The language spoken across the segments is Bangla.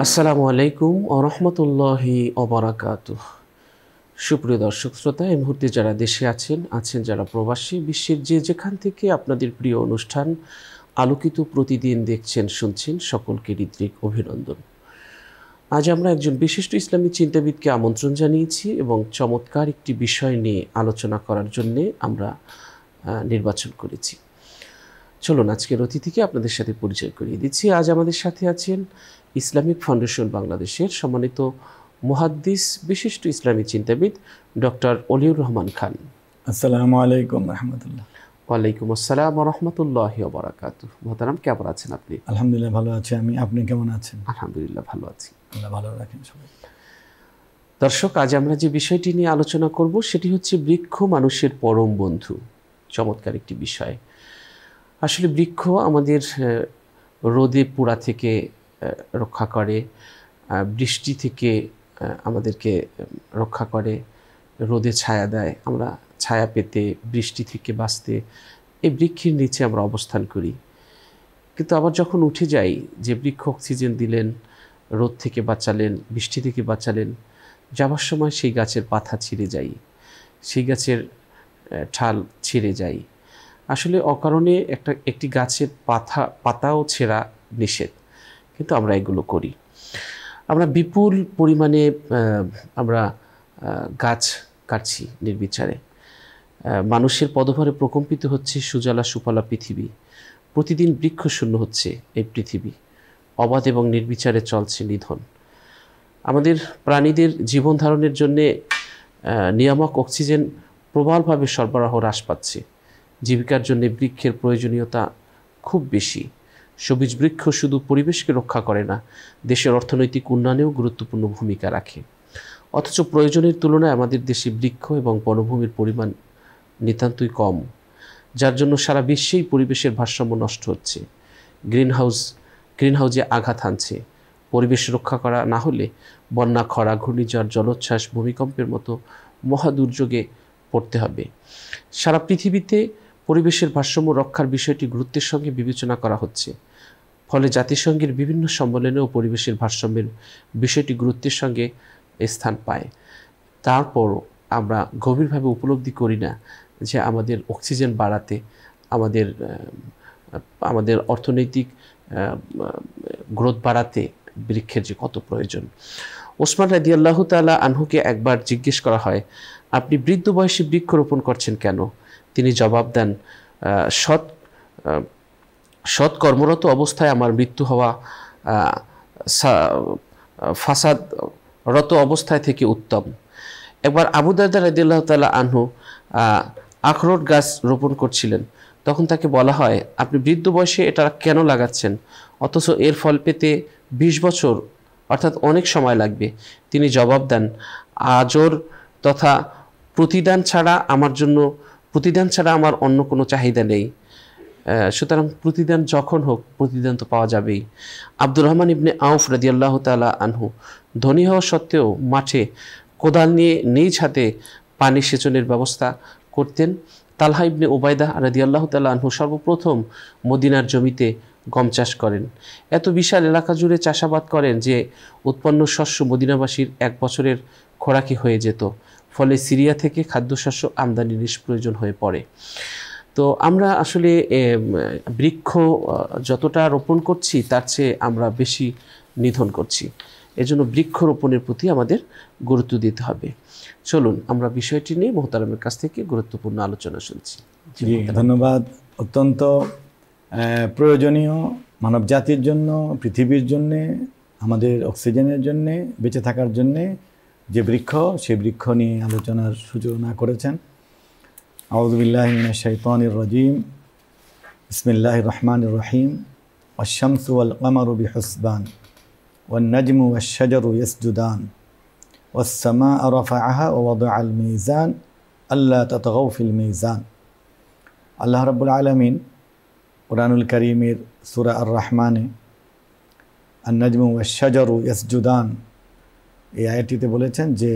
আসসালামু আলাইকুম ওয়া রাহমাতুল্লাহি ওয়া বারাকাতুহ। সুপ্রিয় দর্শক শ্রোতা, এই মুহূর্তে যারা দেশে আছেন যারা প্রবাসী, বিশ্বের যে যেখান থেকে আপনাদের প্রিয় অনুষ্ঠান আলোকিত প্রতিদিন দেখছেন শুনছেন, সকলকে হৃদ্রিক অভিনন্দন। আজ আমরা একজন বিশিষ্ট ইসলামী চিন্তাবিদকে আমন্ত্রণ জানিয়েছি এবং চমৎকার একটি বিষয় নিয়ে আলোচনা করার জন্য আমরা নির্বাচন করেছি। চলুন আজকের অতিথিকে আপনাদের সাথে পরিচয় করিয়ে দিচ্ছি। আজ আমাদের সাথে আছেন ইসলামিক ফাউন্ডেশন বাংলাদেশের সম্মানিত মুহাদ্দিস, বিশিষ্ট ইসলামী চিন্তাবিদ ডক্টর অলিউর রহমান খান। আসসালামু আলাইকুম রহমতুল্লাহ। ওয়ালাইকুম আসসালাম ওয়া রাহমাতুল্লাহি ওয়া বারাকাতুহু। মোহতারাম, কেমন আছেন আপনি? আলহামদুলিল্লাহ ভালো আছি আমি, আপনি কেমন আছেন? আলহামদুলিল্লাহ ভালো আছি। আল্লাহ ভালো রাখেন সবাই। দর্শক, আজ আমরা যে বিষয়টি নিয়ে আলোচনা করব সেটি হচ্ছে বৃক্ষ মানুষের পরম বন্ধু। চমৎকার একটি বিষয়। আসলে বৃক্ষ আমাদের রোদে পোড়া থেকে রক্ষা করে, বৃষ্টি থেকে আমাদেরকে রক্ষা করে, রোদে ছায়া দেয়, আমরা ছায়া পেতে, বৃষ্টি থেকে বাঁচতে এই বৃক্ষের নিচে আমরা অবস্থান করি। কিন্তু আবার যখন উঠে যাই, যে বৃক্ষ অক্সিজেন দিলেন, রোদ থেকে বাঁচালেন, বৃষ্টি থেকে বাঁচালেন, যাবার সময় সেই গাছের পাতা ছিঁড়ে যাই, সেই গাছের ঠাল ছিঁড়ে যাই। আসলে অকারণে একটি গাছের পাতাও ছেঁড়া নিষেধ, কিন্তু আমরা এগুলো করি। আমরা বিপুল পরিমাণে আমরা গাছ কাটছি নির্বিচারে। মানুষের পদভারে প্রকম্পিত হচ্ছে সুজলা সুফলা পৃথিবী। প্রতিদিন বৃক্ষ শূন্য হচ্ছে এই পৃথিবী। অবাধ এবং নির্বিচারে চলছে নিধন। আমাদের প্রাণীদের জীবন ধারণের জন্যে নিয়ামক অক্সিজেন প্রবলভাবে সরবরাহ হ্রাস পাচ্ছে। জীবিকার জন্য বৃক্ষের প্রয়োজনীয়তা খুব বেশি। সবুজ বৃক্ষ শুধু পরিবেশকে রক্ষা করে না, দেশের অর্থনৈতিক উন্নয়নেও গুরুত্বপূর্ণ ভূমিকা রাখে। অথচ প্রয়োজনের তুলনায় আমাদের দেশে বৃক্ষ এবং বনভূমির পরিমাণ নিতান্তই কম, যার জন্য সারা বিশ্বেই পরিবেশের ভারসাম্য নষ্ট হচ্ছে। গ্রিনহাউসে আঘাত হানছে। পরিবেশ রক্ষা করা না হলে বন্যা, খরা, ঘূর্ণিঝড়, জলোচ্ছ্বাস, ভূমিকম্পের মতো মহা দুর্যোগে পড়তে হবে। সারা পৃথিবীতে পরিবেশের ভারসাম্য রক্ষার বিষয়টি গুরুত্বের সঙ্গে বিবেচনা করা হচ্ছে। ফলে জাতিসংঘের বিভিন্ন সম্মেলনেও পরিবেশের ভারসাম্যের বিষয়টি গুরুত্বের সঙ্গে স্থান পায়। তারপরও আমরা গভীরভাবে উপলব্ধি করি না যে আমাদের অক্সিজেন বাড়াতে, আমাদের অর্থনৈতিক গ্রোথ বাড়াতে বৃক্ষের যে কত প্রয়োজন। ওসমান রাদিয়াল্লাহু তাআলা আনহুকে একবার জিজ্ঞেস করা হয়, আপনি বৃদ্ধ বয়সে বৃক্ষরোপণ করছেন কেন? তিনি জবাব দেন, সৎ কর্মরত অবস্থায় আমার মৃত্যু হওয়া ফাসাদরত অবস্থায় থেকে উত্তম। একবার আবু দারদা রাদিয়াল্লাহু তাআলা আনহু আখরোট গাছ রোপণ করছিলেন। তখন তাকে বলা হয়, আপনি বৃদ্ধ বয়সে এটা কেন লাগাচ্ছেন? অথচ এর ফল পেতে 20 বছর অর্থাৎ অনেক সময় লাগবে। তিনি জবাব দেন, আজর তথা প্রতিদান ছাড়া আমার অন্য কোনো চাহিদা নেই। সুতরাং প্রতিদান যখন হোক, প্রতিদান তো পাওয়া যাবেই। আব্দুর রহমান ইবনে আউফ রাদিয়াল্লাহু তাআলা আনহু ধনী হওয়া সত্ত্বেও মাঠে কোদাল নিয়ে নিজ হাতে পানি সেচনের ব্যবস্থা করতেন। তালহা ইবনে উবাইদা রাদিয়াল্লাহু তাআলা আনহু সর্বপ্রথম মদিনার জমিতে গম চাষ করেন। এত বিশাল এলাকা জুড়ে চাষাবাদ করেন যে উৎপন্ন শস্য মদিনাবাসীর 1 বছরের খোরাকি হয়ে যেত। ফলে সিরিয়া থেকে খাদ্যশস্য আমদানি নিষ্প্রয়োজন হয়ে পড়ে। তো আমরা আসলে বৃক্ষ যতটা রোপণ করছি তার চেয়ে আমরা বেশি নিধন করছি। এজন্য বৃক্ষরোপণের প্রতি আমাদের গুরুত্ব দিতে হবে। চলুন আমরা বিষয়টি নিয়ে মোহতারামের কাছ থেকে গুরুত্বপূর্ণ আলোচনা শুনছি। জি, ধন্যবাদ। অত্যন্ত প্রয়োজনীয় মানব জাতির জন্য, পৃথিবীর জন্যে, আমাদের অক্সিজেনের জন্যে, বেঁচে থাকার জন্যে যে বৃক্ষ, সেই বৃক্ষ নিয়ে আলোচনার সূচনা করেছেন। আউযু বিল্লাহি মিনাশ শাইতানির রাজিম। বিসমিল্লাহির রহমানির রহিম। ওয়াশ-শামসু ওয়াল কমারু বিহুসবান ওয়ান নাজমু ওয়াশ-শাজারু ইয়াসজুদান ওয়াস-সামাআ রাফা'আহা ওয়া ওয়াদা'আল মিজান আল্লা তাতগাউ ফিল মিজান। আল্লাহ রাব্বুল আলামিন কুরআনুল কারীমের সূরা আর-রহমানে আন-নাজমু ওয়াশ-শাজারু ইয়াসজুদান এই আয়াতটিতে বলেছেন যে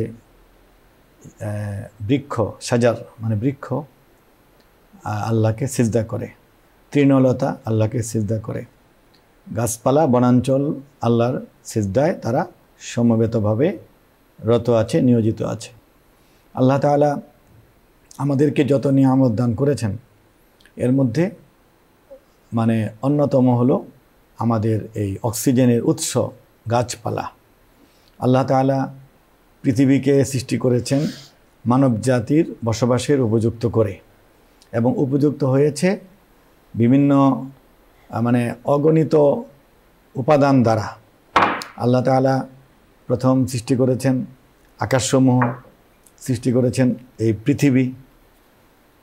বৃক্ষ, সাজার মানে বৃক্ষ, আল্লাহকে সিজদা করে, তৃণলতা আল্লাহকে সিজদা করে। গাছপালা বনাঞ্চল আল্লাহর সিজদায় তারা সমবেতভাবে রত আছে, নিয়োজিত আছে। আল্লাহ তাআলা আমাদেরকে যত নিয়ামত দান করেছেন এর মধ্যে মানে অন্যতম হলো আমাদের এই অক্সিজেনের উৎস গাছপালা। আল্লাহ তাআলা পৃথিবীকে সৃষ্টি করেছেন মানব জাতির বসবাসের উপযুক্ত করে, এবং উপযুক্ত হয়েছে বিভিন্ন মানে অগণিত উপাদান দ্বারা। আল্লাহ তাআলা প্রথম সৃষ্টি করেছেন আকাশসমূহ, সৃষ্টি করেছেন এই পৃথিবী,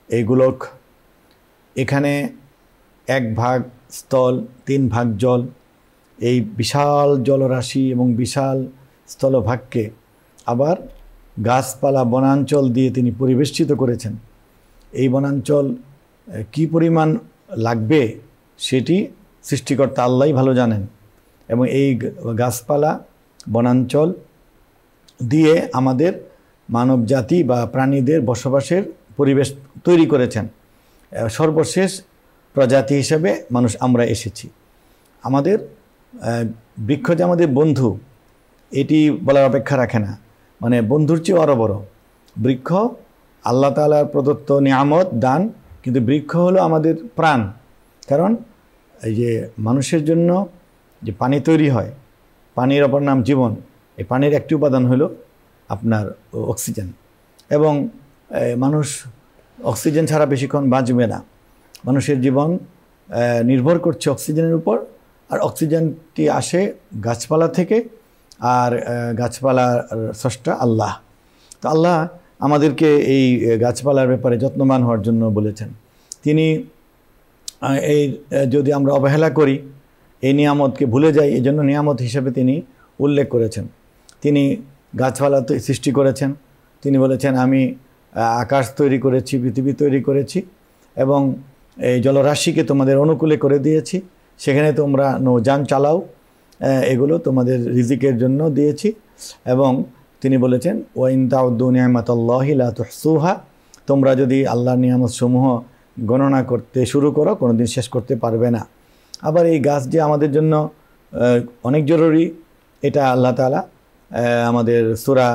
এই গোলক। এখানে 1 ভাগ স্থল, 3 ভাগ জল। এই বিশাল জলরাশি এবং বিশাল স্থলভাগকে আবার গাছপালা বনাঞ্চল দিয়ে তিনি পরিবেষ্টিত করেছেন। এই বনাঞ্চল কি পরিমাণ লাগবে সেটি সৃষ্টিকর্তা আল্লাহই ভালো জানেন, এবং এই গাছপালা বনাঞ্চল দিয়ে আমাদের মানব জাতি বা প্রাণীদের বসবাসের পরিবেশ তৈরি করেছেন। সর্বশেষ প্রজাতি হিসেবে মানুষ আমরা এসেছি। আমাদের বৃক্ষ যে আমাদের বন্ধু এটি বলার অপেক্ষা রাখে না, মানে বন্ধুর চেয়ে আরও বড়। বৃক্ষ আল্লাহ তাআলার প্রদত্ত নিয়ামত দান, কিন্তু বৃক্ষ হলো আমাদের প্রাণ। কারণ এই যে মানুষের জন্য যে পানি তৈরি হয়, পানির অপর নাম জীবন। এই পানির একটি উপাদান হলো আপনার অক্সিজেন, এবং মানুষ অক্সিজেন ছাড়া বেশিক্ষণ বাঁচবে না। মানুষের জীবন নির্ভর করছে অক্সিজেনের উপর, আর অক্সিজেনটি আসে গাছপালা থেকে, আর গাছপালার স্রষ্টা আল্লাহ। তো আল্লাহ আমাদেরকে এই গাছপালার ব্যাপারে যত্নবান হওয়ার জন্য বলেছেন। তিনি এই যদি আমরা অবহেলা করি, এই নিয়ামতকে ভুলে যাই, এই জন্য নিয়ামত হিসেবে তিনি উল্লেখ করেছেন। তিনি গাছপালা সৃষ্টি করেছেন। তিনি বলেছেন আমি আকাশ তৈরি করেছি, পৃথিবী তৈরি করেছি, এবং এই জলরাশিকে তোমাদের অনুকূলে করে দিয়েছি, সেখানে তোমরা নৌযান চালাও, এগুলো তোমাদের রিজিকের জন্য দিয়েছি। এবং তিনি বলেছেন ওয়াইন তাউদ্দু নিয়ামাতাল্লাহি লা তুহসুহা, তোমরা যদি আল্লাহর নিয়ামতসমূহ গণনা করতে শুরু করো কোনোদিন শেষ করতে পারবে না। আবার এই গাছ যে আমাদের জন্য অনেক জরুরি, এটা আল্লাহ তাআলা আমাদের সূরা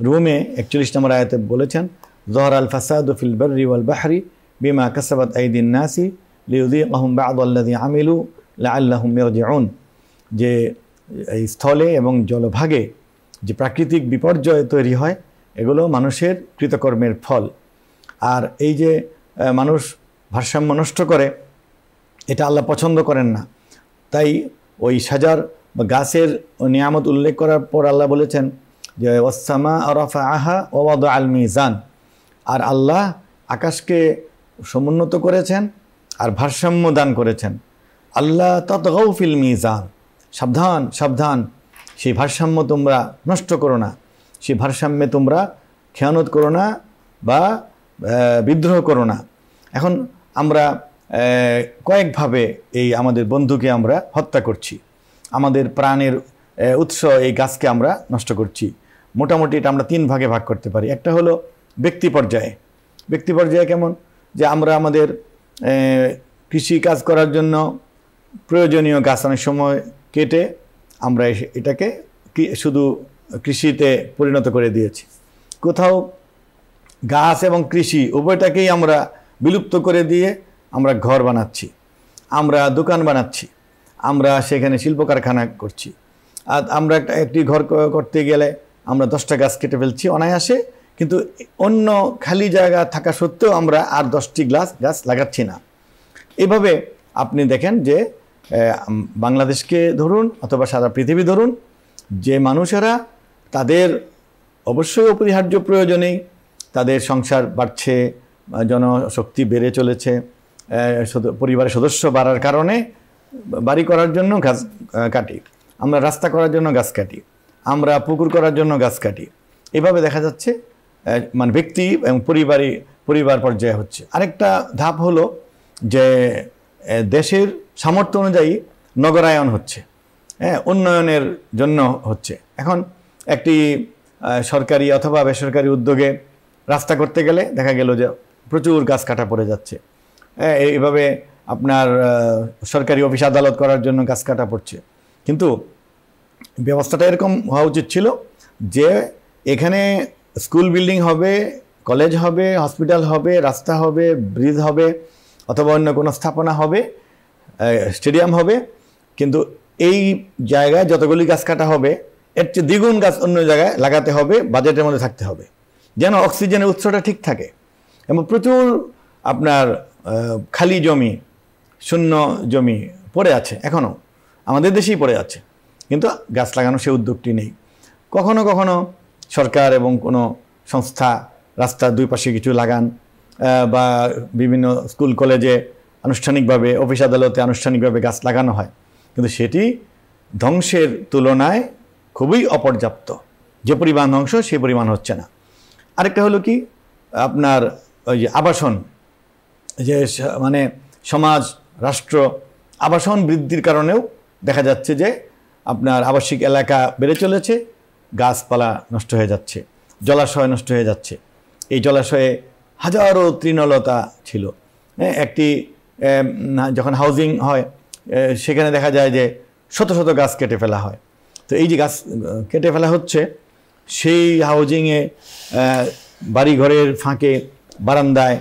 রুমে 41 নম্বর আয়াতে বলেছেন, যহরাল ফাসাদু ফিল বাররি ওয়াল বাহরি বিমা কাসাবাত আইদিন নাসি লিয়ুযীকাহুম বা'দাল্লাযী আমিলু লাআল্লাহুম ইয়ারজিউন। যে এই স্থলে এবং জলভাগে যে প্রাকৃতিক বিপর্যয় তৈরি হয়, এগুলো মানুষের কৃতকর্মের ফল। আর এই যে মানুষ ভারসাম্য নষ্ট করে, এটা আল্লাহ পছন্দ করেন না। তাই ওই সাজার বা গাছের নিয়ামত উল্লেখ করার পর আল্লাহ বলেছেন যে ওয়াসসামা রাফাআহা ওয়া ওয়াদাআল মিজান, আর আল্লাহ আকাশকে সমুন্নত করেছেন আর ভারসাম্য দান করেছেন। আল্লাহ তাতগাউ ফিল মিজান, সাবধান সাবধান, সেই ভারসাম্য তোমরা নষ্ট করো না, সেই ভারসাম্যে তোমরা খেয়ানত করো না বা বিদ্রোহ করো না। এখন আমরা কয়েকভাবে এই আমাদের বন্ধুকে আমরা হত্যা করছি, আমাদের প্রাণের উৎস এই গাছকে আমরা নষ্ট করছি। মোটামুটি এটা আমরা 3 ভাগে ভাগ করতে পারি। একটা হলো ব্যক্তি পর্যায়ে। ব্যক্তি পর্যায়ে কেমন, যে আমরা আমাদের কৃষি কাজ করার জন্য প্রয়োজনীয় গাছ অনেক সময় কেটে আমরা এটাকে শুধু কৃষিতে পরিণত করে দিয়েছি। কোথাও গাছ এবং কৃষি উভয়টাকেই আমরা বিলুপ্ত করে দিয়ে আমরা ঘর বানাচ্ছি, আমরা দোকান বানাচ্ছি, আমরা সেখানে শিল্প কারখানা করছি। আর আমরা একটি ঘর করতে গেলে আমরা 10টা গাছ কেটে ফেলছি অনায়াসে, কিন্তু অন্য খালি জায়গা থাকা সত্ত্বেও আমরা আর 10টি গাছ লাগাচ্ছি না। এভাবে আপনি দেখেন যে বাংলাদেশকে ধরুন অথবা সারা পৃথিবী ধরুন, যে মানুষেরা তাদের অবশ্যই অপরিহার্য প্রয়োজনেই তাদের সংসার বাড়ছে, জনশক্তি বেড়ে চলেছে, পরিবারের সদস্য বাড়ার কারণে বাড়ি করার জন্য গাছ কাটি, আমরা রাস্তা করার জন্য গাছ কাটি, আমরা পুকুর করার জন্য গাছ কাটি। এভাবে দেখা যাচ্ছে মানে ব্যক্তি এবং পরিবার পর্যায়ে হচ্ছে। আরেকটা ধাপ হলো যে দেশের সামর্থ্য অনুযায়ী নগরায়ন হচ্ছে, উন্নয়নের জন্য হচ্ছে। এখন একটি সরকারি অথবা বেসরকারি উদ্যোগে রাস্তা করতে গেলে দেখা গেল যে প্রচুর গাছ কাটা পড়ে যাচ্ছে। এইভাবে আপনার সরকারি অফিস আদালত করার জন্য গাছ কাটা পড়ছে। কিন্তু ব্যবস্থাটা এরকম হওয়া উচিত ছিল যে এখানে স্কুল বিল্ডিং হবে, কলেজ হবে, হসপিটাল হবে, রাস্তা হবে, ব্রিজ হবে, অথবা অন্য কোনো স্থাপনা হবে, স্টেডিয়াম হবে, কিন্তু এই জায়গায় যতগুলি গাছ কাটা হবে এর চেয়ে দ্বিগুণ গাছ অন্য জায়গায় লাগাতে হবে, বাজেটের মধ্যে থাকতে হবে, যেন অক্সিজেনের উৎসটা ঠিক থাকে। এবং প্রচুর আপনার খালি জমি, শূন্য জমি পড়ে আছে, এখনও আমাদের দেশেই পড়ে আছে, কিন্তু গাছ লাগানো সে উদ্যোগটি নেই। কখনো কখনো সরকার এবং কোনো সংস্থা রাস্তার দুই পাশে কিছু লাগান, বা বিভিন্ন স্কুল কলেজে আনুষ্ঠানিকভাবে, অফিস আদালতে আনুষ্ঠানিকভাবে গাছ লাগানো হয়, কিন্তু সেটি ধ্বংসের তুলনায় খুবই অপর্যাপ্ত। যে পরিমাণ ধ্বংস সেই পরিমাণ হচ্ছে না। আরেকটা হলো কি, আপনার ওই যে আবাসন, যে মানে সমাজ রাষ্ট্র আবাসন বৃদ্ধির কারণেও দেখা যাচ্ছে যে আপনার আবাসিক এলাকা বেড়ে চলেছে, গাছপালা নষ্ট হয়ে যাচ্ছে, জলাশয় নষ্ট হয়ে যাচ্ছে। এই জলাশয়ে হাজারো তৃণলতা ছিল। একটি যখন হাউজিং হয় সেখানে দেখা যায় যে শত শত গাছ কেটে ফেলা হয়। তো এই যে গাছ কেটে ফেলা হচ্ছে, সেই হাউজিংয়ে বাড়িঘরের ফাঁকে, বারান্দায়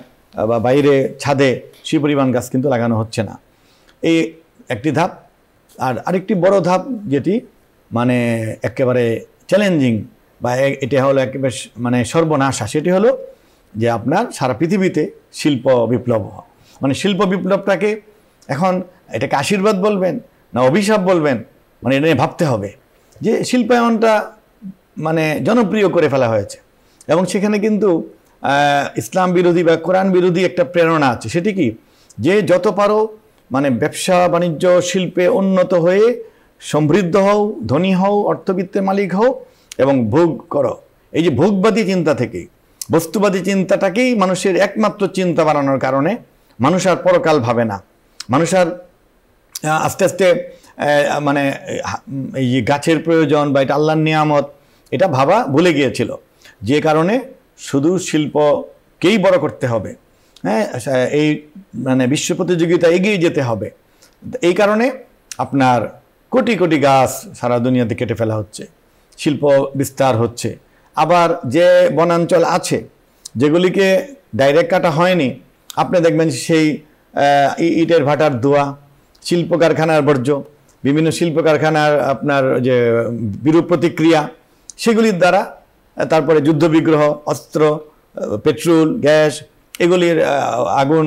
বা বাইরে ছাদে সেই পরিমাণ গাছ কিন্তু লাগানো হচ্ছে না। এই একটি ধাপ। আর আরেকটি বড় ধাপ যেটি মানে একেবারে চ্যালেঞ্জিং, বা এটা হলো একেবারে মানে সর্বনাশা, সেটি হলো যে আপনার সারা পৃথিবীতে শিল্প বিপ্লব। মানে শিল্প বিপ্লবটাকে এখন এটাকে আশীর্বাদ বলবেন না অভিশাপ বলবেন, মানে এটা নিয়ে ভাবতে হবে যে শিল্পায়নটা মানে জনপ্রিয় করে ফেলা হয়েছে। এবং সেখানে কিন্তু ইসলাম বিরোধী বা কোরআন বিরোধী একটা প্রেরণা আছে। সেটি কি, যে যত পারো মানে ব্যবসা বাণিজ্য শিল্পে উন্নত হয়ে সমৃদ্ধ হও, ধনী হও, অর্থবিত্তের মালিক হও এবং ভোগ করো। এই যে ভোগবাদী চিন্তা থেকেই, বস্তুবাদী চিন্তাটাকেই মানুষের একমাত্র চিন্তা বানানোর কারণে মানুষ আর পরকাল ভাবে না। মানুষ আর আস্তে আস্তে মানে এই যে গাছের প্রয়োজন বা এটা আল্লাহর নিয়ামত, এটা ভাবা ভুলে গিয়েছিল। যে কারণে শুধু শিল্পকেই বড় করতে হবে, হ্যাঁ, এই মানে বিশ্ব প্রতিযোগিতা এগিয়ে যেতে হবে। এই কারণে আপনার কোটি কোটি গাছ সারা দুনিয়াতে কেটে ফেলা হচ্ছে, শিল্প বিস্তার হচ্ছে। আবার যে বনাঞ্চল আছে যেগুলিকে ডাইরেক্ট কাটা হয়নি, আপনি দেখবেন সেই ইটের ভাটার ধোঁয়া, শিল্প কারখানার বর্জ্য, বিভিন্ন শিল্প কারখানার আপনার যে বিরূপ প্রতিক্রিয়া, সেগুলির দ্বারা, তারপরে যুদ্ধবিগ্রহ, অস্ত্র, পেট্রোল, গ্যাস, এগুলির আগুন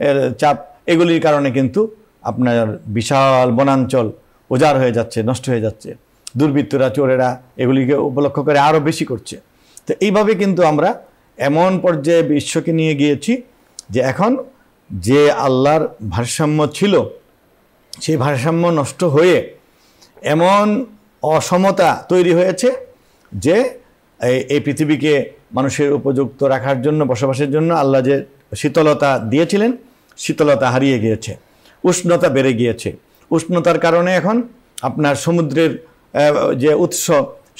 এর চাপ, এগুলির কারণে কিন্তু আপনার বিশাল বনাঞ্চল উজাড় হয়ে যাচ্ছে, নষ্ট হয়ে যাচ্ছে। দুর্বৃত্তরা, চোরেরা এগুলিকে উপলক্ষ করে আরও বেশি করছে। তো এইভাবে কিন্তু আমরা এমন পর্যায়ে বিশ্বকে নিয়ে গিয়েছি যে এখন যে আল্লাহর ভারসাম্য ছিল সেই ভারসাম্য নষ্ট হয়ে এমন অসমতা তৈরি হয়েছে যে এই পৃথিবীকে মানুষের উপযুক্ত রাখার জন্য, বসবাসের জন্য আল্লাহ যে শীতলতা দিয়েছিলেন, শীতলতা হারিয়ে গিয়েছে, উষ্ণতা বেড়ে গিয়েছে। উষ্ণতার কারণে এখন আপনার সমুদ্রের যে উৎস,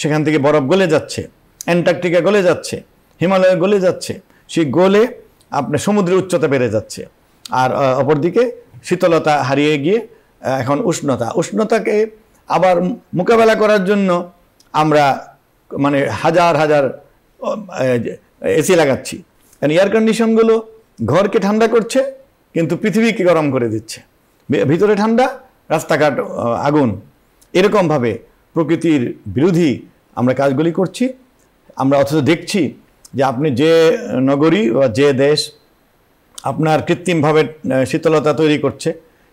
সেখান থেকে বরফ গলে যাচ্ছে, অ্যান্টার্কটিকা গলে যাচ্ছে, হিমালয় গলে যাচ্ছে, সেই গলে আপনার সমুদ্রের উচ্চতা বেড়ে যাচ্ছে। আর অপরদিকে শীতলতা হারিয়ে গিয়ে এখন উষ্ণতাকে আবার মোকাবেলা করার জন্য আমরা মানে হাজার হাজার এসি লাগাচ্ছি। এয়ার কন্ডিশনগুলো ঘরকে ঠান্ডা করছে কিন্তু পৃথিবীকে গরম করে দিচ্ছে। ভিতরে ঠান্ডা, রাস্তাঘাট আগুন। এরকমভাবে প্রকৃতির বিরোধী আমরা কাজগুলি করছি। আমরা অথচ দেখছি যে আপনি যে নগরী বা যে দেশ আপনার কৃত্রিমভাবে শীতলতা তৈরি করছে,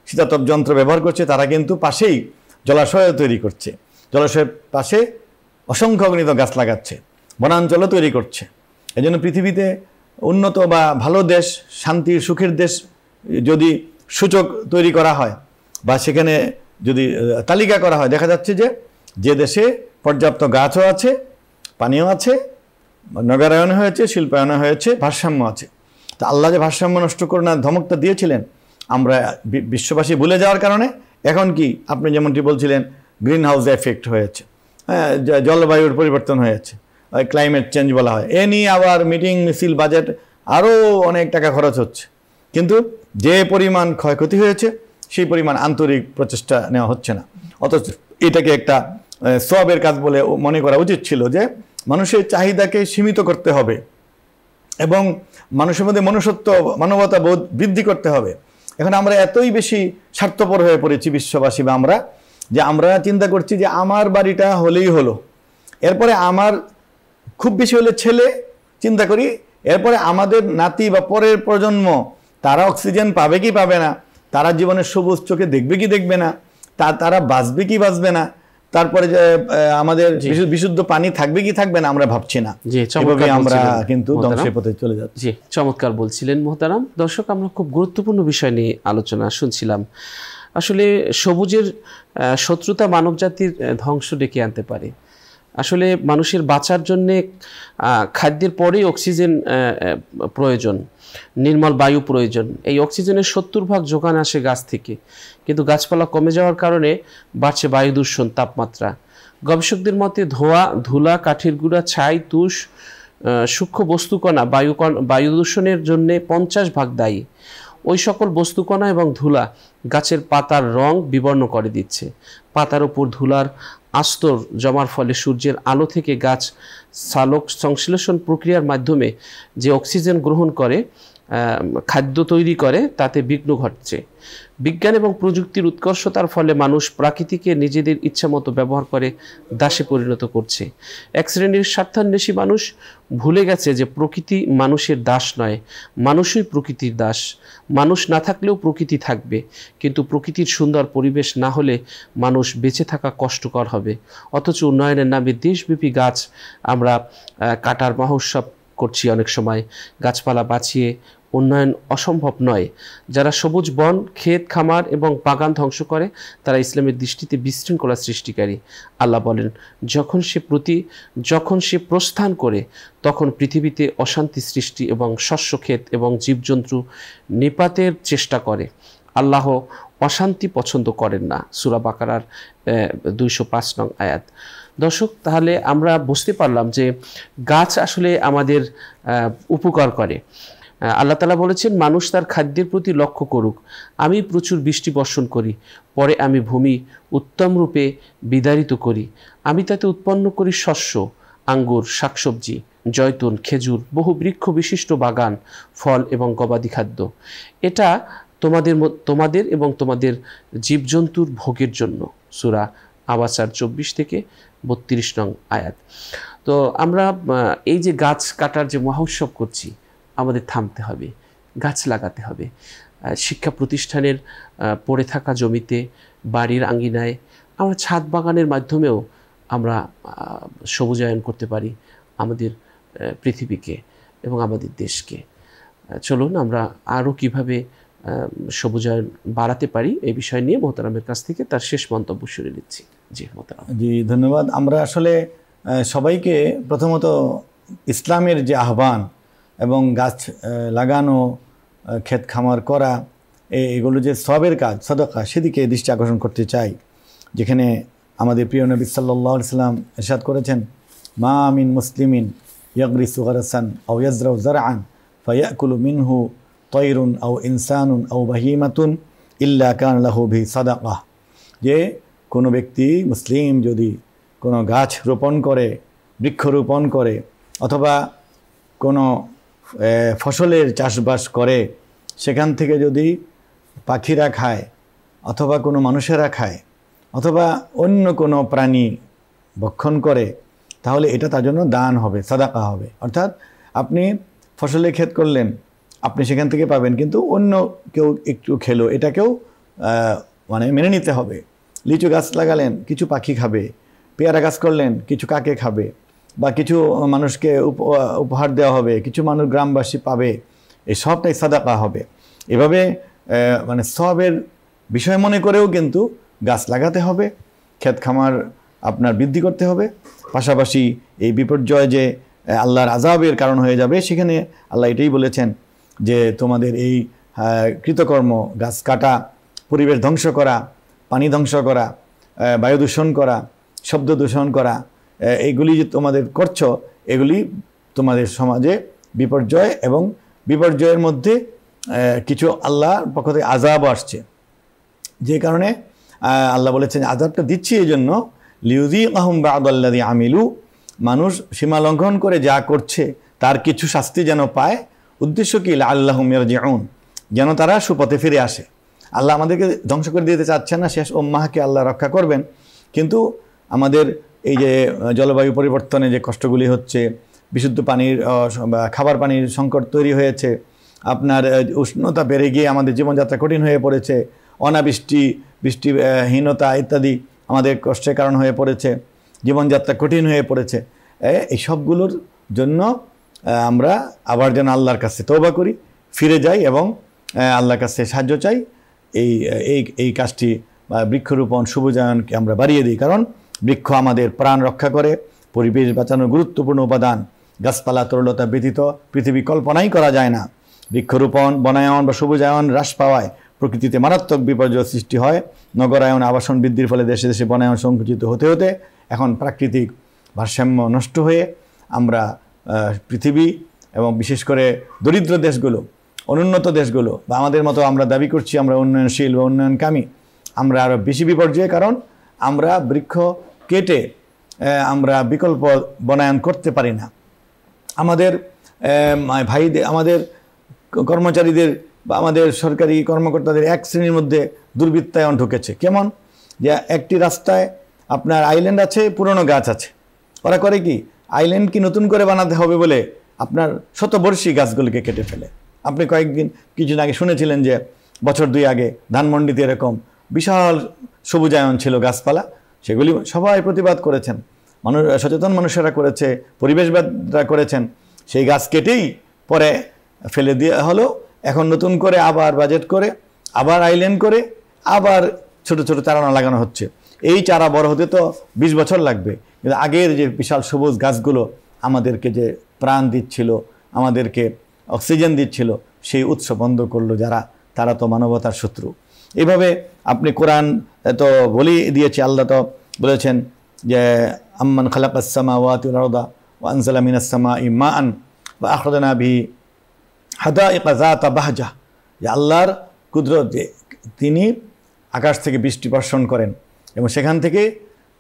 শীতাতপ যন্ত্র ব্যবহার করছে, তারা কিন্তু পাশেই জলাশয় তৈরি করছে, জলাশয়ের পাশে অসংখ্য অগণিত গাছ লাগাচ্ছে, বনাঞ্চলও তৈরি করছে। এজন্য পৃথিবীতে উন্নত বা ভালো দেশ, শান্তির সুখের দেশ যদি সূচক তৈরি করা হয় বা সেখানে যদি তালিকা করা হয়, দেখা যাচ্ছে যে দেশে পর্যাপ্ত গাছও আছে, পানিও আছে, নগরায়ন হয়েছে, শিল্পায়ন হয়েছে, ভারসাম্য আছে। তা আল্লাহ যে ভারসাম্য নষ্ট করে না ধমকটা দিয়েছিলেন, আমরা বিশ্ববাসী ভুলে যাওয়ার কারণে এখন কি আপনি যেমনটি বলছিলেন গ্রিন হাউস এফেক্ট হয়েছে, হ্যাঁ, জলবায়ুর পরিবর্তন হয়েছে, ক্লাইমেট চেঞ্জ বলা হয়। এ নিয়ে আবার মিটিং, মিছিল, বাজেট, আরও অনেক টাকা খরচ হচ্ছে। কিন্তু যে পরিমাণ ক্ষয়ক্ষতি হয়েছে সেই পরিমাণ আন্তরিক প্রচেষ্টা নেওয়া হচ্ছে না। অথচ এটাকে একটা সওয়াবের কাজ বলে মনে করা উচিত ছিল, যে মানুষের চাহিদাকে সীমিত করতে হবে এবং মানুষের মধ্যে মনুষ্যত্ব মানবতা বোধ বৃদ্ধি করতে হবে। এখন আমরা এতই বেশি স্বার্থপর হয়ে পড়েছি বিশ্ববাসী বা আমরা, যে আমরা চিন্তা করছি যে আমার বাড়িটা হলেই হলো, এরপরে আমার খুব বেশি হলে ছেলে চিন্তা করি, এরপরে আমাদের নাতি বা পরের প্রজন্ম তারা অক্সিজেন পাবে কি পাবে না, তারা জীবনের সবুজ চোখে দেখবে কি দেখবে না, তারা বাঁচবে কি বাঁচবে না, তারপরে যে আমাদের বিশুদ্ধ পানি থাকবে কি থাকবে না আমরা ভাবছি না। আমরা কিন্তু ধ্বংসের পথে চলে যাচ্ছি। জি, চমৎকার বলছিলেন মোহতারাম। দর্শক, আমরা খুব গুরুত্বপূর্ণ বিষয় নিয়ে আলোচনা শুনছিলাম। আসলে সবুজের শত্রুতা মানব জাতির ধ্বংস ডেকে আনতে পারে। আসলে মানুষের বাঁচার জন্যে খাদ্যের পরেই অক্সিজেন প্রয়োজন, নির্মল বায়ু প্রয়োজন। এই অক্সিজেনের 70% যোগান আসে গাছ থেকে, কিন্তু গাছপালা কমে যাওয়ার কারণে বাড়ছে বায়ু দূষণ, তাপমাত্রা। গবেষকদের মতে ধুলা, কাঠের গুঁড়া, ছাই, তুষ, সূক্ষ্ম বস্তুকণা বায়ু দূষণের জন্য 50% দায়ী। ওই সকল বস্তুকণা এবং ধুলা গাছের পাতার রং বিবর্ণ করে দিচ্ছে। পাতার উপর ধুলার আস্তর জমার ফলে সূর্যের আলো থেকে গাছ সালোক সংশ্লেষণ প্রক্রিয়ার মাধ্যমে যে অক্সিজেন গ্রহণ করে খাদ্য তৈরি করে, তাতে বিঘ্ন ঘটছে। বিজ্ঞান এবং প্রযুক্তির উৎকর্ষতার ফলে মানুষ প্রকৃতিকে নিজেদের ইচ্ছামতো ব্যবহার করে দাসে পরিণত করছে। এক শ্রেণীর স্বার্থান্বেষী মানুষ ভুলে গেছে যে প্রকৃতি মানুষের দাস নয়, মানুষই প্রকৃতির দাস। মানুষ না থাকলেও প্রকৃতি থাকবে, কিন্তু প্রকৃতির সুন্দর পরিবেশ না হলে মানুষ বেঁচে থাকা কষ্টকর হবে। অথচ উন্নয়নের নামে দেশব্যাপী গাছ আমরা কাটার মহোৎসব করছি। অনেক সময় গাছপালা বাঁচিয়ে উন্নয়ন অসম্ভব নয়। যারা সবুজ বন, ক্ষেত, খামার এবং বাগান ধ্বংস করে, তারা ইসলামের দৃষ্টিতে বিশৃঙ্খলা সৃষ্টিকারী। আল্লাহ বলেন, যখন সে প্রস্থান করে তখন পৃথিবীতে অশান্তি সৃষ্টি এবং শস্য ক্ষেত এবং জীবজন্তু নিপাতের চেষ্টা করে। আল্লাহ অশান্তি পছন্দ করেন না। সূরা বাকারার 205 নং আয়াত। দর্শক, তাহলে আমরা বুঝতে পারলাম যে গাছ আসলে আমাদের উপকার করে। আল্লাহ তাআলা বলেছেন, মানুষ তার খাদ্যের প্রতি লক্ষ্য করুক। আমি প্রচুর বৃষ্টি বর্ষণ করি, পরে আমি ভূমি উত্তম রূপে বিদারিত করি। আমি তাতে উৎপন্ন করি শস্য, আঙ্গুর, শাকসবজি, জয়তুন, খেজুর, বহু বৃক্ষ বিশিষ্ট বাগান, ফল এবং গবাদি খাদ্য। এটা তোমাদের এবং তোমাদের জীবজন্তুর ভোগের জন্য। সূরা আবাসার 24 থেকে 32 নং আয়াত। তো আমরা এই যে গাছ কাটার যে মহোৎসব করছি, আমাদের থামতে হবে, গাছ লাগাতে হবে। শিক্ষা প্রতিষ্ঠানের পড়ে থাকা জমিতে, বাড়ির আঙ্গিনায়, আমরা ছাদ বাগানের মাধ্যমেও আমরা সবুজায়ন করতে পারি আমাদের পৃথিবীকে এবং আমাদের দেশকে। চলুন আমরা আরও কীভাবে সবুজায়ন বাড়াতে পারি এই বিষয় নিয়ে মোহতারামের কাছ থেকে তার শেষ মন্তব্য শুনে নিচ্ছি। জি মোহতারাম। জি, ধন্যবাদ। আমরা আসলে সবাইকে প্রথমত ইসলামের যে আহ্বান এবং গাছ লাগানো, ক্ষেত খামার করা, এগুলো যে সওয়াবের কাজ, সাদাকা, সেদিকে দৃষ্টি আকর্ষণ করতে চাই। যেখানে আমাদের প্রিয় নবী সাল্লাল্লাহু আলাইহি ওয়াসাল্লাম ইরশাদ করেছেন, মা মিন মুসলিমিন ইয়াগরিসু গারসান আও ইয়াজরাউ যারআন ফায়াকুলু মিনহু তায়রুন আও ইনসানুন আও বাহিমাতুন ইল্লা কানা লাহু বিহি সাদাকা। যে কোনো ব্যক্তি মুসলিম যদি কোনো গাছ রোপণ করে, বৃক্ষরোপণ করে, অথবা কোনো ফসলের চাষবাস করে, সেখান থেকে যদি পাখিরা খায়, অথবা কোনো মানুষেরা খায়, অথবা অন্য কোনো প্রাণী ভক্ষণ করে, তাহলে এটা তার জন্য দান হবে, সাদাকা হবে। অর্থাৎ আপনি ফসলের ক্ষেত করলেন, আপনি সেখান থেকে পাবেন, কিন্তু অন্য কেউ একটু খেলো, এটাকেও মানে মেনে নিতে হবে। লিচু গাছ লাগালেন, কিছু পাখি খাবে। পেয়ারা গাছ করলেন, কিছু কাকে খাবে, বা কিছু মানুষকে উপহার দেওয়া হবে, কিছু মানুষ গ্রামবাসী পাবে, এই সবটাই সাদাকা হবে। এভাবে মানে সওয়াবের বিষয় মনে করেও কিন্তু গাছ লাগাতে হবে, ক্ষেত খামার আপনার বৃদ্ধি করতে হবে। পাশাপাশি এই বিপর্যয় যে আল্লাহর আযাবের কারণ হয়ে যাবে, সেখানে আল্লাহ এটাই বলেছেন যে তোমাদের এই কৃতকর্ম, গাছ কাটা, পরিবেশ ধ্বংস করা, পানি ধ্বংস করা, বায়ু দূষণ করা, শব্দ দূষণ করা, এইগুলি যে তোমাদের করছো, এগুলি তোমাদের সমাজে বিপর্যয়, এবং বিপর্যয়ের মধ্যে কিছু আল্লাহর পক্ষ থেকে আযাব আসছে, যে কারণে আল্লাহ বলেছেন আযাবটা দিচ্ছি এই জন্য লিউযীকাহুম বা'দাল্লাযী আমিলু, মানুষ সীমা লঙ্ঘন করে যা করছে তার কিছু শাস্তি যেন পায়। উদ্দেশ্য কি? লাআল্লাহুম ইয়ারজিউন, যেন তারা সুপথে ফিরে আসে। আল্লাহ আমাদেরকে ধ্বংস করে দিতে চাচ্ছেন না, শেষ উম্মাহকে আল্লাহ রক্ষা করবেন। কিন্তু আমাদের এই যে জলবায়ু পরিবর্তনে যে কষ্টগুলি হচ্ছে, বিশুদ্ধ পানির খাবার পানির সংকট তৈরি হয়েছে, আপনার উষ্ণতা বেড়ে গিয়ে আমাদের জীবনযাত্রা কঠিন হয়ে পড়েছে, অনাবৃষ্টি, বৃষ্টিহীনতা ইত্যাদি আমাদের কষ্টের কারণ হয়ে পড়েছে, জীবনযাত্রা কঠিন হয়ে পড়েছে। এই সবগুলোর জন্য আমরা আবার যেন আল্লাহর কাছে তওবা করি, ফিরে যাই এবং আল্লাহর কাছে সাহায্য চাই। এই কাজটি বৃক্ষরোপণ সবুজায়নকে আমরা বাড়িয়ে দিই, কারণ বৃক্ষ আমাদের প্রাণ রক্ষা করে, পরিবেশ বাঁচানোর গুরুত্বপূর্ণ উপাদান। গাছপালা তরলতা ব্যতীত পৃথিবী কল্পনাই করা যায় না। বৃক্ষরোপণ, বনায়ন বা সবুজায়ন হ্রাস পাওয়ায় প্রকৃতিতে মারাত্মক বিপর্যয় সৃষ্টি হয়। নগরায়ন, আবাসন বৃদ্ধির ফলে দেশে দেশে বনায়ন সংকুচিত হতে হতে এখন প্রাকৃতিক ভারসাম্য নষ্ট হয়ে আমরা পৃথিবী এবং বিশেষ করে দরিদ্র দেশগুলো, অনুন্নত দেশগুলো বা আমাদের মতো আমরা দাবি করছি আমরা উন্নয়নশীল বা উন্নয়নকামী, আমরা আরও বেশি বিপর্যয়, কারণ আমরা বৃক্ষ কেটে আমরা বিকল্প বনায়ন করতে পারি না। আমাদের ভাইদের, আমাদের কর্মচারীদের বা আমাদের সরকারি কর্মকর্তাদের এক শ্রেণীর মধ্যে দুর্বৃত্তায়ন ঢুকেছে। কেমন? যে একটি রাস্তায় আপনার আইল্যান্ড আছে, পুরনো গাছ আছে, ওরা করে কি আইল্যান্ড কি নতুন করে বানাতে হবে বলে আপনার শতবর্ষী গাছগুলিকে কেটে ফেলে। আপনি কিছুদিন আগে শুনেছিলেন যে বছর 2 আগে ধানমন্ডিতে এরকম বিশাল সবুজায়ন ছিল, গাছপালা, সেগুলি সবাই প্রতিবাদ করেছেন, সচেতন মানুষেরা করেছে, পরিবেশবাদরা করেছেন। সেই গাছ কেটেই পরে ফেলে দেওয়া হলো। এখন নতুন করে আবার বাজেট করে, আবার আইল্যান্ড করে, আবার ছোট ছোট চারা লাগানো হচ্ছে। এই চারা বড় হতে তো 20 বছর লাগবে, কিন্তু আগের যে বিশাল সবুজ গাছগুলো আমাদেরকে যে প্রাণ দিচ্ছিল, আমাদেরকে অক্সিজেন দিচ্ছিল, সেই উৎস বন্ধ করলো যারা, তারা তো মানবতার শত্রু। এইভাবে আপনি কোরআন তো বলি দিয়েছে, আল্লাহ তো বলেছেন যে আম্মান খালাকাস সামাওয়াতি ওয়াল আরদা ওয়া আনজালা মিনাস সামাই মাআন ওয়া আখরাজনা বিহি হাদাইকা যাতা বাহজা, যে আল্লাহর কুদরত, যে তিনি আকাশ থেকে বৃষ্টি বর্ষণ করেন এবং সেখান থেকে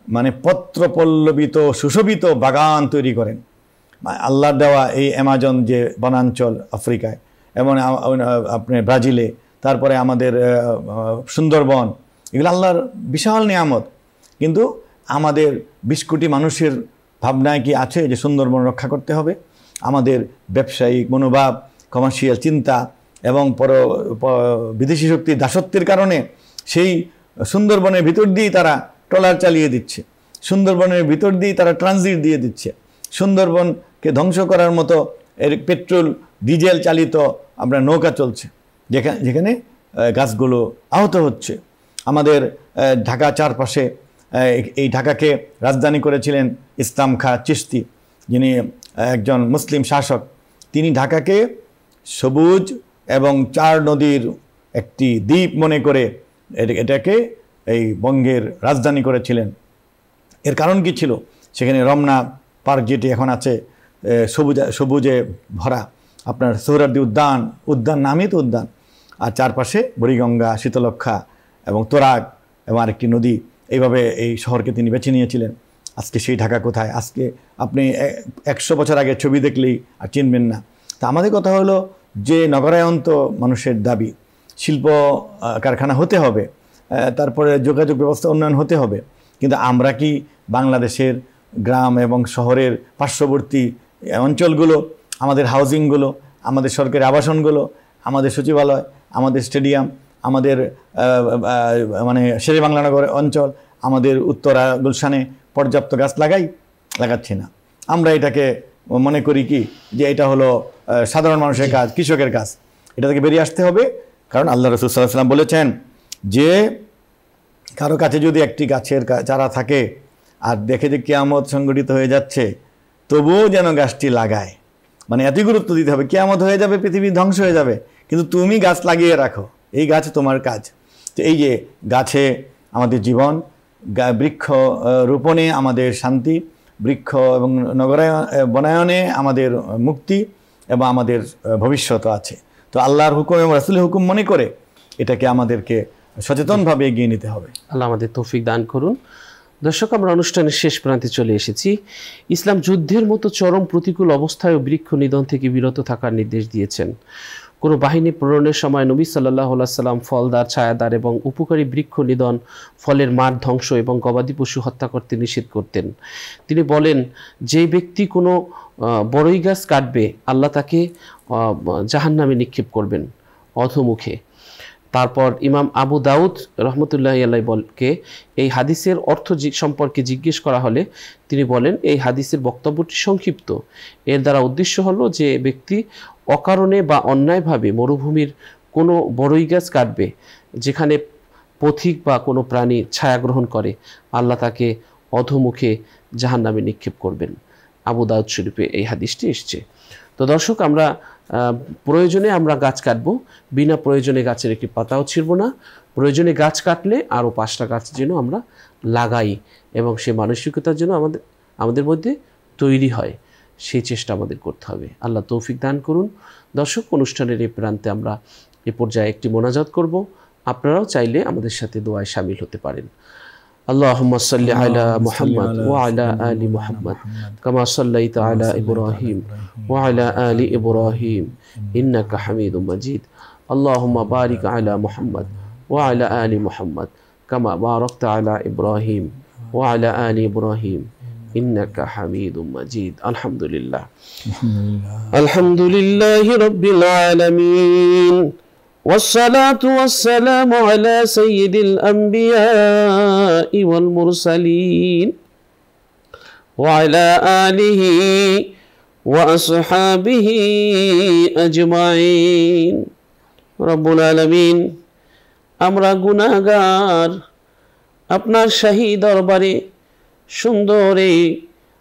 মানে পত্র পল্লবিত সুশোভিত বাগান তৈরি করেন। আল্লাহর দেওয়া এই অ্যামাজন যে বনাঞ্চল আফ্রিকায়, এবং আপনার ব্রাজিলে, তারপরে আমাদের সুন্দরবন, এগুলো আল্লাহর বিশাল নিয়ামত। কিন্তু আমাদের 20 কোটি মানুষের ভাবনায় কি আছে যে সুন্দরবন রক্ষা করতে হবে? আমাদের ব্যবসায়িক মনোভাব, কমার্শিয়াল চিন্তা এবং বিদেশি শক্তির দাসত্বের কারণে সেই সুন্দরবনের ভিতর দিয়েই তারা ট্রলার চালিয়ে দিচ্ছে, সুন্দরবনের ভিতর দিয়েই তারা ট্রানজিট দিয়ে দিচ্ছে। সুন্দরবনকে ধ্বংস করার মতো এর পেট্রোল ডিজেল চালিত আমরা নৌকা চলছে, যেখানে গাছগুলো আহত হচ্ছে। আমাদের ঢাকা চারপাশে, এই ঢাকাকে রাজধানী করেছিলেন ইসলাম খাঁ চিশতি, যিনি একজন মুসলিম শাসক। তিনি ঢাকাকে সবুজ এবং 4 নদীর একটি দ্বীপ মনে করে এটাকে এই বঙ্গের রাজধানী করেছিলেন। এর কারণ কি ছিল? সেখানে রমনা পার্ক যেটি এখন আছে সবুজে ভরা, আপনার সোহরাওয়ার্দী উদ্যান নামই তো উদ্যান, আর চারপাশে বুড়িগঙ্গা, শীতলক্ষা এবং তোরাগ এবং আরেকটি নদী। এইভাবে এই শহরকে তিনি বেছে নিয়েছিলেন। আজকে সেই ঢাকা কোথায়? আজকে আপনি 100 বছর আগে ছবি দেখলেই আর চিনবেন না। তা আমাদের কথা হলো যে নগরায়ন তো মানুষের দাবি, শিল্প কারখানা হতে হবে, তারপরে যোগাযোগ ব্যবস্থা উন্নয়ন হতে হবে, কিন্তু আমরা কি বাংলাদেশের গ্রাম এবং শহরের পার্শ্ববর্তী অঞ্চলগুলো, আমাদের হাউজিংগুলো, আমাদের সরকারি আবাসনগুলো, আমাদের সচিবালয়, আমাদের স্টেডিয়াম, আমাদের মানে শেরে বাংলানগর অঞ্চল, আমাদের উত্তরা গুলশানে পর্যাপ্ত গাছ লাগাচ্ছি না। আমরা এটাকে মনে করি কি যে এটা হলো সাধারণ মানুষের কাজ, কৃষকের কাজ। এটা থেকে বেরিয়ে আসতে হবে, কারণ আল্লাহ রাসূল সাল্লাল্লাহু আলাইহি ওয়াসাল্লাম বলেছেন যে কারো কাছে যদি একটি গাছের চারা থাকে আর দেখে যে কিয়ামত সংঘটিত হয়ে যাচ্ছে, তবুও যেন গাছটি লাগায়। মানে এতই গুরুত্ব দিতে হবে, কিয়ামত হয়ে যাবে, পৃথিবী ধ্বংস হয়ে যাবে, কিন্তু তুমি গাছ লাগিয়ে রাখো, এই গাছ তোমার কাজ। তো এই যে গাছে আমাদের জীবন, বৃক্ষ রোপণে আমাদের শান্তি, বৃক্ষ এবং বনায়নে আমাদের মুক্তি এবং আমাদের ভবিষ্যৎ আছে। তো আল্লাহর হুকুম এবং রাসূলের হুকুম মনে করে এটাকে আমাদেরকে সচেতনভাবে এগিয়ে নিতে হবে। আল্লাহ আমাদের তৌফিক দান করুন। দর্শক, আমরা অনুষ্ঠানের শেষ প্রান্তে চলে এসেছি। ইসলাম যুদ্ধের মতো চরম প্রতিকূল অবস্থায়ও বৃক্ষ নিধন থেকে বিরত থাকার নির্দেশ দিয়েছেন। কোনো বাহিনী প্রেরণের সময় নবী সাল্লাল্লাহু আলাইহি সাল্লাম ফলদার, ছায়াদার এবং উপকারী বৃক্ষ নিধন, ফলের মাঠ ধ্বংস এবং গবাদি পশু হত্যা করতে নিষেধ করতেন। তিনি বলেন, যে ব্যক্তি কোনো বড়ই গাছ কাটবে, আল্লাহ তাকে জাহান্নামে নিক্ষেপ করবেন অধোমুখে। তারপর ইমাম আবু দাউদ রহমতুল্লাহি আলাইহি বলকে এই হাদিসের অর্থ সম্পর্কে জিজ্ঞেস করা হলে তিনি বলেন, এই হাদিসের বক্তব্যটি সংক্ষিপ্ত। এর দ্বারা উদ্দেশ্য হলো যে ব্যক্তি অকারণে বা অন্যায়ভাবে মরুভূমির কোনো বড়ই গাছ কাটবে যেখানে পথিক বা কোনো প্রাণী ছায়া গ্রহণ করে, আল্লাহ তাকে অধোমুখে জাহান্নামে নিক্ষেপ করবেন। আবু দাউদ শরীফে এই হাদিসটি এসছে। তো দর্শক, আমরা প্রয়োজনে আমরা গাছ কাটবো, বিনা প্রয়োজনে গাছের একটি পাতাও ছিঁড়ব না। প্রয়োজনে গাছ কাটলে আরও 5টা গাছ যেন আমরা লাগাই এবং সে মানসিকতার জন্য আমাদের মধ্যে তৈরি হয়, সেই চেষ্টা আমাদের করতে হবে। আল্লাহ তৌফিক দান করুন। দর্শক, অনুষ্ঠানের এই প্রান্তে আমরা এ পর্যায়ে একটি মোনাজাত করব। আপনারাও চাইলে আমাদের সাথে দোয়ায় শামিল হতে পারেন। আল্লাহুম্মা সাল্লি আলা মুহাম্মদ ওয়া আলা আলি মুহাম্মদ কামা সাল্লাইতা আলা ইব্রাহিম ওয়া আলা আলি ইব্রাহিম ইন্নাকা হামিদুম মাজিদ। আল্লাহুম্মা বারিক আলা মুহাম্মদ ওয়া আলা আলি মুহাম্মদ কামা বারাকতা আলা ইব্রাহিম ওয়া আলা আলি ইব্রাহিম ইন্নাকা হামিদুম মাজিদ। আলহামদুলিল্লাহ, আলহামদুলিল্লাহি রাব্বিল আলামিন। والصلاة والسلام على سيد الأنبياء والمرسلين وعلى آله وأصحابه أجمعين। رب العالمين, আমরা গুনাহগার, আপনার শাহী দরবারে সুন্দর এই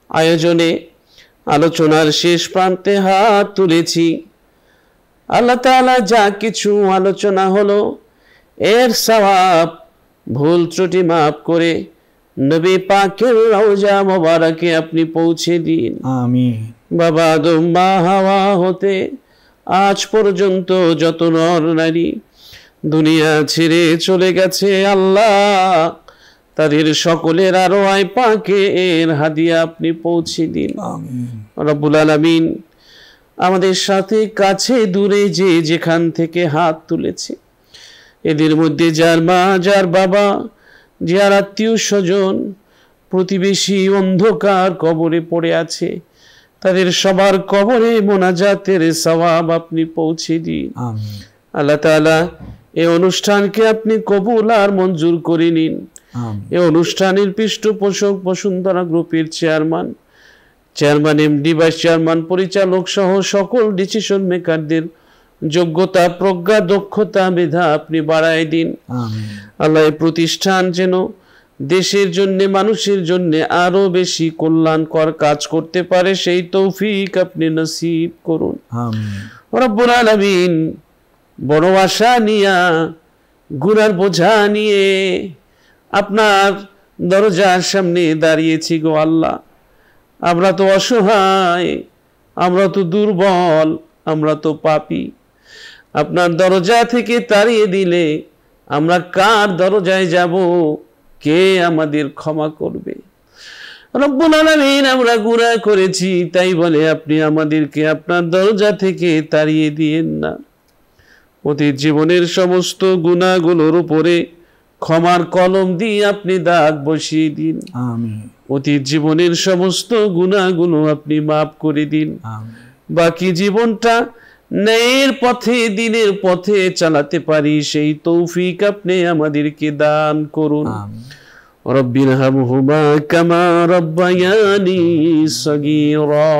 আয়োজনে আলোচনার শেষ প্রান্তে হাত তুলেছি। আল্লাহ তাআলা যা কিছু আলোচনা হলো এর সওয়াব ভুল ত্রুটি মাফ করে নবী পাকের রওজা মোবারকে আপনি পৌঁছে দিন। আমিন। বাবা আদম, মা হাওয়া হতে আজ পর্যন্ত যত নর নারী দুনিয়া ছেড়ে চলে গেছে, আল্লাহ তাদের সকলের আরওয়াহ পাকের হাদিয়া আপনি পৌঁছে দিন। আমিন। রব্বুল আলামিন, আমাদের সাথে কাছে দূরে যে যেখান থেকে হাত তুলেছে, এদের মধ্যে যার মা, যার বাবা, যার আত্মীয় স্বজন, প্রতিবেশী অন্ধকার কবরে পড়ে আছে, তাদের সবার কবরে মোনাজাতের সওয়াব আপনি পৌঁছে দিন। আমিন। আল্লাহ তাআলা এই অনুষ্ঠানকে আপনি কবুল আর মঞ্জুর করে নিন। আমিন। এই অনুষ্ঠানের পৃষ্ঠপোষক বসুন্ধরা গ্রুপের চেয়ারম্যান, এমডি, ভাইস চেয়ারম্যান, পরিচালক সহ সকল ডিসিশন মেকারদের যোগ্যতা, প্রজ্ঞা, দক্ষতা, মেধা আপনি বাড়ায় দিন। আমিন। আল্লাহ এই প্রতিষ্ঠান যেন দেশের জন্য, মানুষের জন্য আরো বেশি কল্যাণকর কাজ করতে পারে, সেই তৌফিক আপনি নসিব করুন। আমিন। রব্বুল আলামিন, বড় আশা নিয়া, গুনার বোঝা নিয়ে আপনার দরজার সামনে দাঁড়িয়েছি গো আল্লাহ। আমরা তো অসহায়, আমরা তো দুর্বল, আমরা তো পাপী। আপনার দরজা থেকে তাড়িয়ে দিলে আমরা কার দরজায় যাব? কে আমাদের ক্ষমা করবে? রব্বুল আলামিন, আমরা গুনাহ করেছি, তাই বলে আপনি আমাদেরকে আপনার দরজা থেকে তাড়িয়ে দিয়েন না। অতীত জীবনের সমস্ত গুনাহগুলোর উপরে ক্ষমার কলম দিয়ে আপনি দাগ বসিয়ে দিন। আমিন। অতীত জীবনের সমস্ত গুনাহগুলো আপনি মাফ করে দিন। আমিন। বাকি জীবনটা ন্যায়ের পথে, দিনের পথে চালাতে পারি, সেই তৌফিক আপনি আমাদেরকে দান করুন। আমিন। রব্বির হামহুমা কামা রব্বায়ানি সগীরা।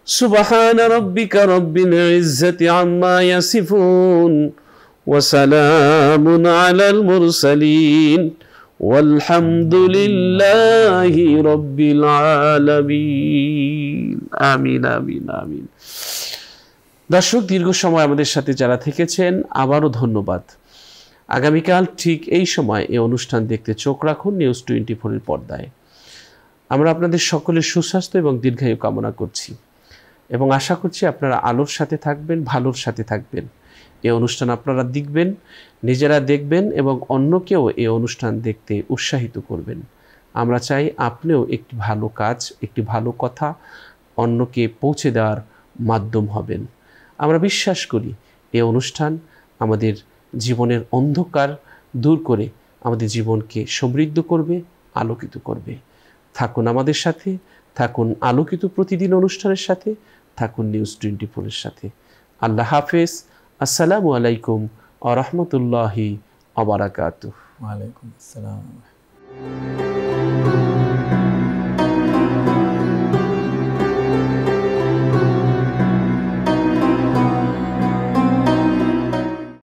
সুবহান রাব্বিকা রব্বিল ইজ্জাতি আম্মা ইয়াসিফুন ওয়া সালামুন আলাল মুরসালিন ওয়ালহামদুলিল্লাহি রাব্বিল আলামিন। আমিন, আমিন, আমিন। দর্শক, দীর্ঘ সময় আমাদের সাথে যারা থেকেছেন, আবারও ধন্যবাদ। আগামীকাল ঠিক এই সময় এই অনুষ্ঠান দেখতে চোখ রাখুন নিউজ 24-এর পর্দায়। আমরা আপনাদের সকলের সুস্বাস্থ্য এবং দীর্ঘায়ু কামনা করছি। এবং আশা করছি আপনারা আলোর সাথে থাকবেন, ভালোর সাথে থাকবেন। এই অনুষ্ঠান আপনারা দেখবেন, নিজেরা দেখবেন এবং অন্যকেও এই অনুষ্ঠান দেখতে উৎসাহিত করবেন। আমরা চাই আপনিও একটি ভালো কাজ, একটি ভালো কথা অন্যকে পৌঁছে দেওয়ার মাধ্যম হবেন। আমরা বিশ্বাস করি এই অনুষ্ঠান আমাদের জীবনের অন্ধকার দূর করে আমাদের জীবনকে সমৃদ্ধ করবে, আলোকিত করবে। থাকুন আমাদের সাথে, থাকুন আলোকিত প্রতিদিন অনুষ্ঠানের সাথে, থাকুন নিউজ 24-এর সাথে। আল্লাহ হাফেজ। আসসালামু আলাইকুম ওয়া রাহমাতুল্লাহি ওয়া বারাকাতুহু। ওয়া আলাইকুম আসসালাম।